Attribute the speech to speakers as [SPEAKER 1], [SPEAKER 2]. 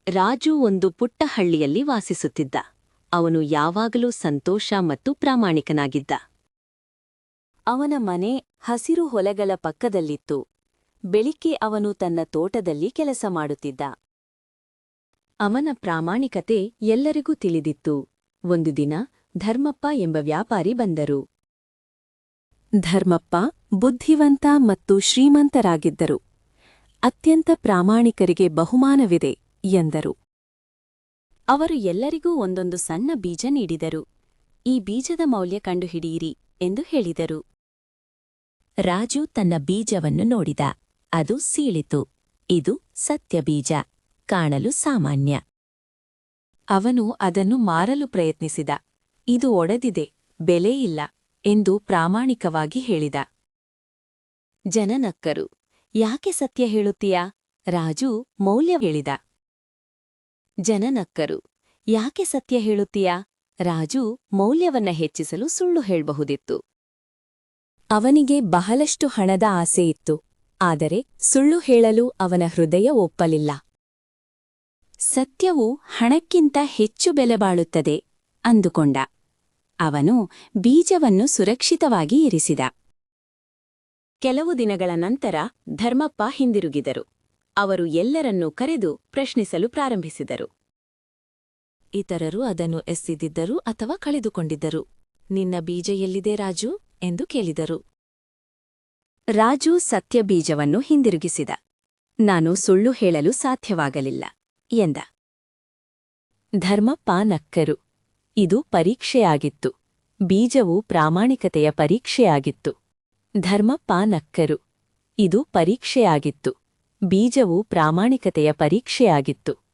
[SPEAKER 1] ರಾಜು ಒಂದು ಪುಟ್ಟ ಹಳ್ಳಿಯಲ್ಲಿ ವಾಸಿಸುತ್ತಿದ್ದ. ಅವನು ಯಾವಾಗಲೂ ಸಂತೋಷ ಮತ್ತು ಪ್ರಾಮಾಣಿಕನಾಗಿದ್ದ. ಅವನ ಮನೆ ಹಸಿರು ಹೊಲಗಳ ಪಕ್ಕದಲ್ಲಿತ್ತು. ಬೆಳಿಗ್ಗೆ ಅವನು ತನ್ನ ತೋಟದಲ್ಲಿ ಕೆಲಸ ಮಾಡುತ್ತಿದ್ದ. ಅವನ ಪ್ರಾಮಾಣಿಕತೆ ಎಲ್ಲರಿಗೂ ತಿಳಿದಿತ್ತು. ಒಂದು ದಿನ ಧರ್ಮಪ್ಪ ಎಂಬ ವ್ಯಾಪಾರಿ ಬಂದರು. ಧರ್ಮಪ್ಪ ಬುದ್ಧಿವಂತ ಮತ್ತು ಶ್ರೀಮಂತರಾಗಿದ್ದರು. ಅತ್ಯಂತ ಪ್ರಾಮಾಣಿಕರಿಗೆ ಬಹುಮಾನವಿದೆ ಎಂದರು. ಅವರು ಎಲ್ಲರಿಗೂ ಒಂದೊಂದು ಸಣ್ಣ ಬೀಜ ನೀಡಿದರು. ಈ ಬೀಜದ ಮೌಲ್ಯ ಕಂಡುಹಿಡಿಯಿರಿ ಎಂದು ಹೇಳಿದರು. ರಾಜು ತನ್ನ ಬೀಜವನ್ನು ನೋಡಿದ. ಅದು ಸೀಳಿತು. ಇದು ಸತ್ಯಬೀಜ, ಕಾಣಲು ಸಾಮಾನ್ಯ. ಅವನು ಅದನ್ನು ಮಾರಲು ಪ್ರಯತ್ನಿಸಿದ. ಇದು ಒಡೆದಿದೆ, ಬೆಲೆಯಿಲ್ಲ ಎಂದು ಪ್ರಾಮಾಣಿಕವಾಗಿ ಹೇಳಿದ. ಜನ ನಕ್ಕರು. ಯಾಕೆ ಸತ್ಯ ಹೇಳುತ್ತೀಯಾ? ರಾಜು ಮೌಲ್ಯ ಹೇಳಿದ. ಜನ ನಕ್ಕರು. ಯಾಕೆ ಸತ್ಯ ಹೇಳುತ್ತೀಯಾ? ರಾಜು ಮೌಲ್ಯವನ್ನ ಹೆಚ್ಚಿಸಲು ಸುಳ್ಳು ಹೇಳಬಹುದಿತ್ತು. ಅವನಿಗೆ ಬಹಳಷ್ಟು ಹಣದ ಆಸೆ ಇತ್ತು, ಆದರೆ ಸುಳ್ಳು ಹೇಳಲು ಅವನ ಹೃದಯ ಒಪ್ಪಲಿಲ್ಲ. ಸತ್ಯವು ಹಣಕ್ಕಿಂತ ಹೆಚ್ಚು ಬೆಲೆ ಬಾಳುತ್ತದೆ ಅಂದುಕೊಂಡ. ಅವನು ಬೀಜವನ್ನು ಸುರಕ್ಷಿತವಾಗಿ ಇರಿಸಿದ. ಕೆಲವು ದಿನಗಳ ನಂತರ ಧರ್ಮಪ್ಪ ಹಿಂದಿರುಗಿದರು. ಅವರು ಎಲ್ಲರನ್ನೂ ಕರೆದು ಪ್ರಶ್ನಿಸಲು ಪ್ರಾರಂಭಿಸಿದರು. ಇತರರು ಅದನ್ನು ಎಸೆದಿದ್ದರು ಅಥವಾ ಕಳೆದುಕೊಂಡಿದ್ದರು. ನಿನ್ನ ಬೀಜ ಎಲ್ಲಿದೆ ರಾಜು ಎಂದು ಕೇಳಿದರು. ರಾಜು ಸತ್ಯ ಬೀಜವನ್ನು ಹಿಂದಿರುಗಿಸಿದ. ನಾನು ಸುಳ್ಳು ಹೇಳಲು ಸಾಧ್ಯವಾಗಲಿಲ್ಲ ಎಂದ. ಧರ್ಮಪ್ಪ ನಕ್ಕರು. ಇದು ಪರೀಕ್ಷೆಯಾಗಿತ್ತು. ಬೀಜವು ಪ್ರಾಮಾಣಿಕತೆಯ ಪರೀಕ್ಷೆಯಾಗಿತ್ತು. ಧರ್ಮಪ್ಪ ನಕ್ಕರು. ಇದು ಪರೀಕ್ಷೆಯಾಗಿತ್ತು. ಬೀಜವು ಪ್ರಾಮಾಣಿಕತೆಯ ಪರೀಕ್ಷೆಯಾಗಿತ್ತು.